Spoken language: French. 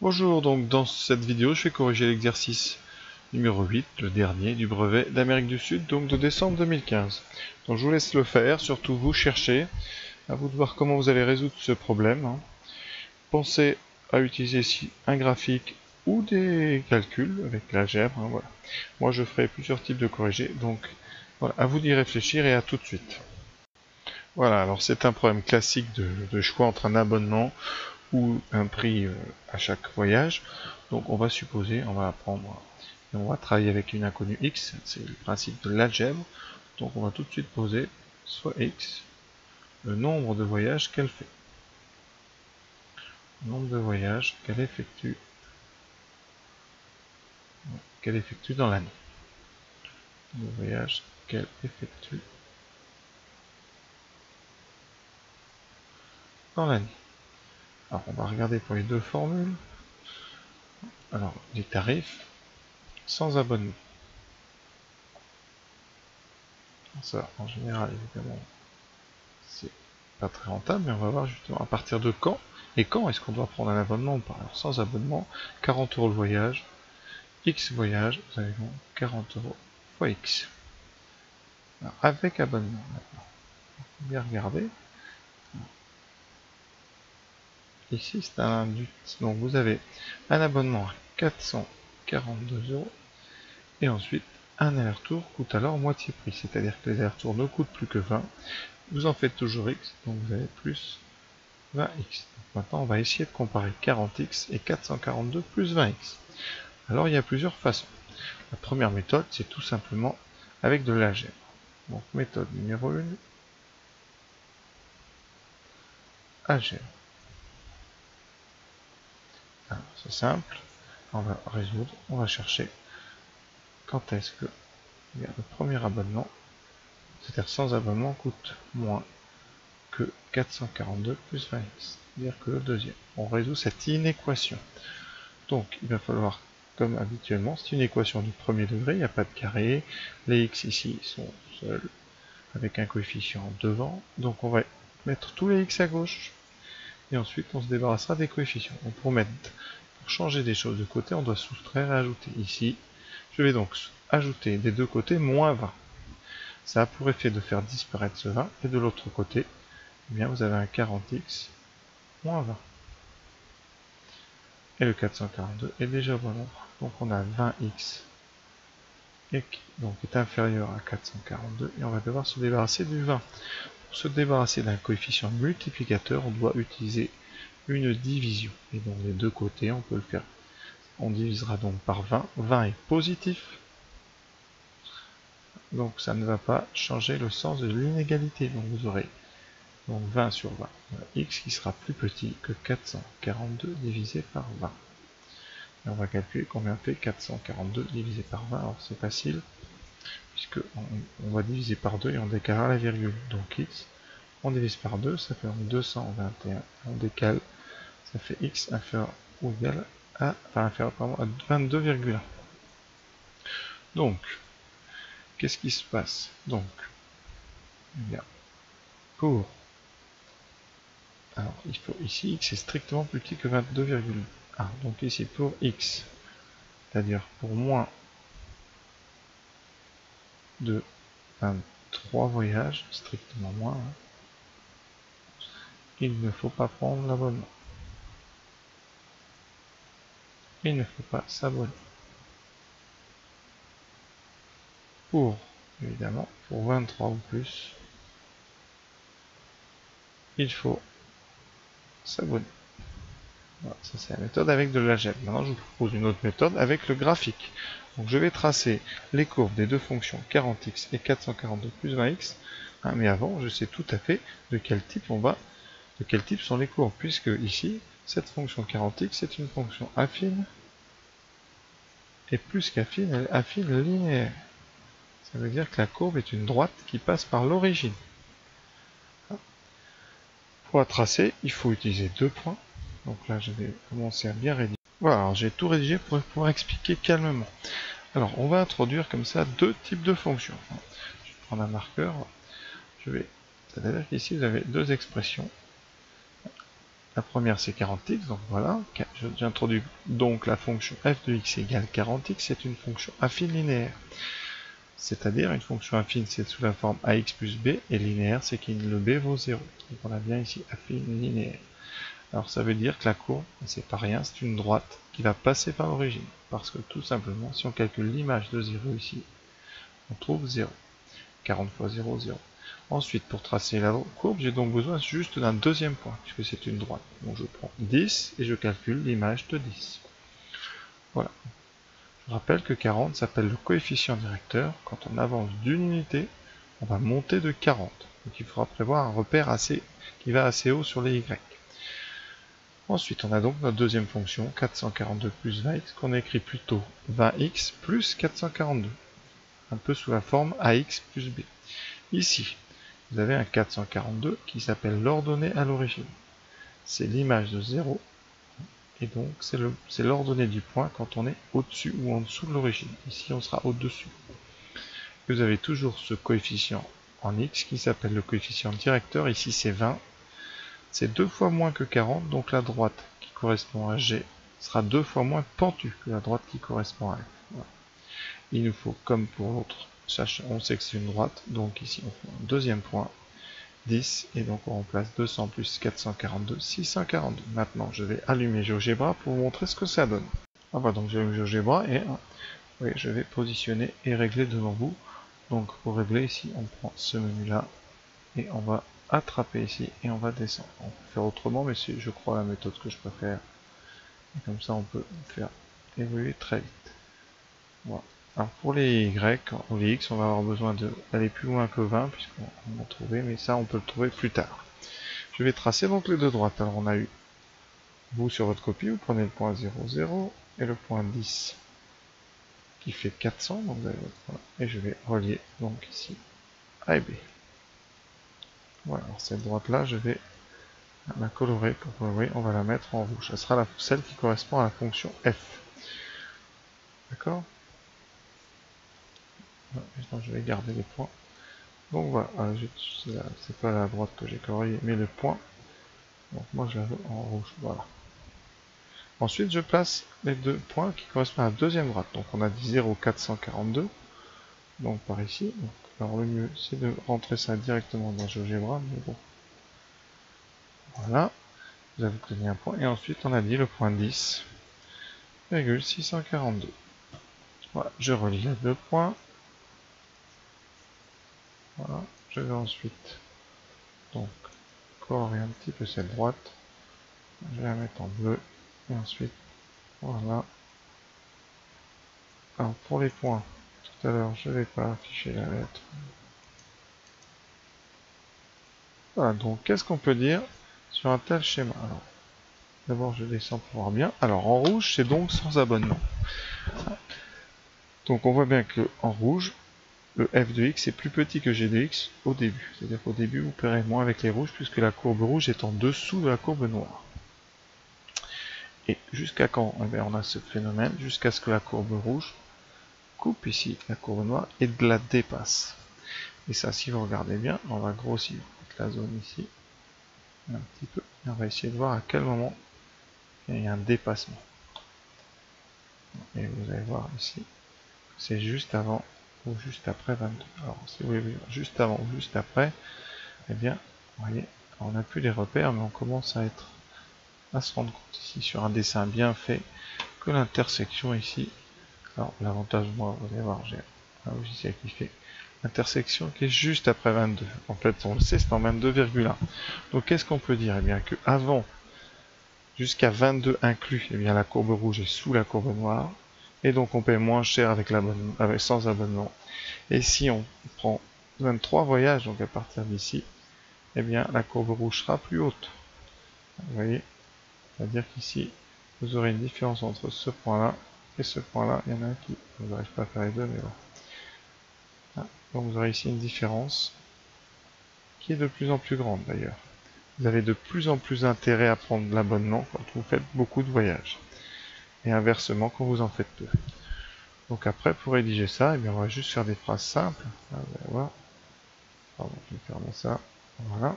Bonjour, donc dans cette vidéo je vais corriger l'exercice numéro 8, le dernier du brevet d'Amérique du Sud, donc de décembre 2015. Donc je vous laisse le faire, surtout vous cherchez, à vous de voir comment vous allez résoudre ce problème. Pensez à utiliser ici un graphique ou des calculs avec l'algèbre. Voilà. Moi je ferai plusieurs types de corrigés, donc voilà, à vous d'y réfléchir et à tout de suite. Voilà, alors c'est un problème classique de choix entre un abonnement ou un prix à chaque voyage. Donc on va supposer, on va prendre, et on va travailler avec une inconnue x, c'est le principe de l'algèbre. Donc on va tout de suite poser soit x, le nombre de voyages qu'elle fait. Le nombre de voyages qu'elle effectue dans l'année. Le voyage qu'elle effectue dans l'année. Alors on va regarder pour les deux formules. Alors les tarifs sans abonnement. Ça en général évidemment c'est pas très rentable, mais on va voir justement à partir de quand et quand est-ce qu'on doit prendre un abonnement ou pas. Alors sans abonnement, 40 € le voyage, X voyage, vous avez donc 40 € fois X. Alors, avec abonnement maintenant, bien regarder. Ici c'est un induit, donc vous avez un abonnement à 442 € et ensuite un aller-retour coûte alors moitié prix, c'est-à-dire que les allers-retours ne coûtent plus que 20. Vous en faites toujours X, donc vous avez plus 20x. Maintenant, on va essayer de comparer 40x et 442 plus 20x. Alors, il y a plusieurs façons. La première méthode, c'est tout simplement avec de l'algèbre. Donc, méthode numéro 1, algèbre. Alors, c'est simple. On va résoudre. On va chercher quand est-ce que le premier abonnement, c'est-à-dire sans abonnement, coûte moins que 442 plus 20x. C'est-à-dire que le deuxième. On résout cette inéquation. Donc, il va falloir, comme habituellement, c'est une équation du premier degré, il n'y a pas de carré. Les x ici sont seuls, avec un coefficient devant. Donc, on va mettre tous les x à gauche. Et ensuite, on se débarrassera des coefficients. Donc, pour changer des choses de côté, on doit soustraire et ajouter. Ici, je vais donc ajouter des deux côtés moins 20. Ça a pour effet de faire disparaître ce 20. Et de l'autre côté, eh bien, vous avez un 40x moins 20. Et le 442 est déjà au bon nombre. Donc on a 20x et qui donc est inférieur à 442 et on va devoir se débarrasser du 20. Pour se débarrasser d'un coefficient multiplicateur, on doit utiliser une division. Et donc les deux côtés, on peut le faire. On divisera donc par 20. 20 est positif. Donc ça ne va pas changer le sens de l'inégalité. Donc vous aurez donc 20 sur 20. X qui sera plus petit que 442 divisé par 20. Et on va calculer combien fait 442 divisé par 20. Alors c'est facile, puisque on va diviser par 2 et on décalera la virgule. Donc x, on divise par 2, ça fait 221. On décale, ça fait x inférieur ou égal à, inférieur à 22,1. Donc, qu'est-ce qui se passe? Donc, eh bien, alors il faut ici x est strictement plus petit que 22,1. Donc ici pour x, c'est-à-dire pour moins de 23 voyages, strictement moins, il ne faut pas prendre l'abonnement. Il ne faut pas s'abonner. Pour, évidemment, pour 23 ou plus, il faut s'abonner. Voilà, ça c'est la méthode avec de l'algèbre. Maintenant, je vous propose une autre méthode avec le graphique. Donc, je vais tracer les courbes des deux fonctions 40x et 442 plus 20x. Mais avant, je sais tout à fait de quel type sont les courbes, puisque ici, cette fonction 40x est une fonction affine, et plus qu'affine, elle est affine linéaire. Ça veut dire que la courbe est une droite qui passe par l'origine. Pour la tracer, il faut utiliser deux points. Donc là, je vais commencer à bien rédiger. Voilà, alors j'ai tout rédigé pour pouvoir expliquer calmement. Alors, on va introduire comme ça deux types de fonctions. Je vais prendre un marqueur. C'est-à-dire qu'ici, vous avez deux expressions. La première c'est 40x, donc voilà, j'introduis donc la fonction f de x égale 40x, c'est une fonction affine linéaire. C'est-à-dire une fonction affine c'est sous la forme ax plus b, et linéaire c'est que le b vaut 0. Donc on a bien ici affine linéaire. Alors ça veut dire que la courbe, c'est pas rien, c'est une droite qui va passer par l'origine. Parce que tout simplement, si on calcule l'image de 0 ici, on trouve 0. 40 fois 0, 0. Ensuite, pour tracer la courbe, j'ai donc besoin juste d'un deuxième point, puisque c'est une droite. Donc je prends 10 et je calcule l'image de 10. Voilà. Je rappelle que 40 s'appelle le coefficient directeur. Quand on avance d'une unité, on va monter de 40. Donc il faudra prévoir un repère qui va assez haut sur les y. Ensuite, on a donc notre deuxième fonction, 442 plus 20x, qu'on écrit plutôt 20x plus 442, un peu sous la forme ax plus b. Ici, vous avez un 442 qui s'appelle l'ordonnée à l'origine. C'est l'image de 0, et donc c'est l'ordonnée du point quand on est au-dessus ou en dessous de l'origine. Ici, on sera au-dessus. Vous avez toujours ce coefficient en x qui s'appelle le coefficient directeur. Ici, c'est 20. C'est 2 fois moins que 40, donc la droite qui correspond à G sera 2 fois moins pentue que la droite qui correspond à F. Voilà. Il nous faut, comme pour l'autre, on sait que c'est une droite, donc ici on fait un deuxième point, 10, et donc on remplace 200 plus 442, 642. Maintenant, je vais allumer GeoGebra pour vous montrer ce que ça donne. Ah bah donc j'allume GeoGebra et oui, je vais positionner et régler devant vous. Donc pour régler ici, on prend ce menu-là et on va attraper ici et on va descendre. On peut faire autrement, mais c'est, je crois, la méthode que je préfère. Et comme ça, on peut faire évoluer très vite. Voilà. Alors pour les Y ou les X, on va avoir besoin d'aller plus loin que 20, puisqu'on l'a trouvé, mais ça, on peut le trouver plus tard. Je vais tracer donc les deux droites. Alors on a eu, vous sur votre copie, vous prenez le point 0, 0, et le point 10, qui fait 400, donc vous avez votre point, et je vais relier donc ici A et B. Voilà, alors cette droite-là, je vais la colorer pour oui, on va la mettre en rouge. Ça sera celle qui correspond à la fonction f. D'accord? Maintenant, je vais garder les points. Donc voilà, c'est pas la droite que j'ai coloriée, mais le point. Donc moi, je la veux en rouge. Voilà. Ensuite, je place les deux points qui correspondent à la deuxième droite. Donc on a dit 0, 442. Donc par ici. Donc, alors le mieux, c'est de rentrer ça directement dans GeoGebra, mais bon. Voilà. Vous avez obtenu un point. Et ensuite, on a dit le point 10,642. Voilà, je relie les deux points. Voilà, je vais ensuite donc colorer un petit peu cette droite. Je vais la mettre en bleu. Et ensuite, voilà. Alors pour les points, tout à l'heure, je ne vais pas afficher la lettre. Voilà, donc qu'est-ce qu'on peut dire sur un tel schéma? Alors, d'abord je descends pour voir bien. Alors en rouge, c'est donc sans abonnement. Donc on voit bien que en rouge, le f de x est plus petit que g de x au début. C'est-à-dire qu'au début, vous paierez moins avec les rouges, puisque la courbe rouge est en dessous de la courbe noire. Et jusqu'à quand? Eh bien, on a ce phénomène, jusqu'à ce que la courbe rouge coupe ici la courbe noire et la dépasse. Et ça, si vous regardez bien, on va grossir la zone ici, un petit peu, et on va essayer de voir à quel moment il y a un dépassement. Et vous allez voir ici, c'est juste avant ou juste après 22. Alors, si vous voulez juste avant ou juste après, eh bien, vous voyez, on n'a plus les repères, mais on commence à se rendre compte ici sur un dessin bien fait que l'intersection ici, alors l'avantage, moi, vous allez voir, j'ai un logiciel qui fait l'intersection qui est juste après 22. En fait, on le sait, c'est en 22,1. Donc, qu'est-ce qu'on peut dire? Eh bien, que avant, jusqu'à 22 inclus, eh bien, la courbe rouge est sous la courbe noire. Et donc, on paye moins cher sans abonnement. Et si on prend 23 voyages, donc à partir d'ici, eh bien, la courbe rouge sera plus haute. Vous voyez? C'est-à-dire qu'ici, vous aurez une différence entre ce point-là et ce point-là. Il y en a un qui, vous n'arrive pas à faire les deux, mais bon. Donc vous aurez ici une différence qui est de plus en plus grande d'ailleurs. Vous avez de plus en plus intérêt à prendre l'abonnement quand vous faites beaucoup de voyages. Et inversement quand vous en faites peu. Donc après, pour rédiger ça, eh bien, on va juste faire des phrases simples. Là, vous allez voir. Pardon, je vais fermer ça. Voilà.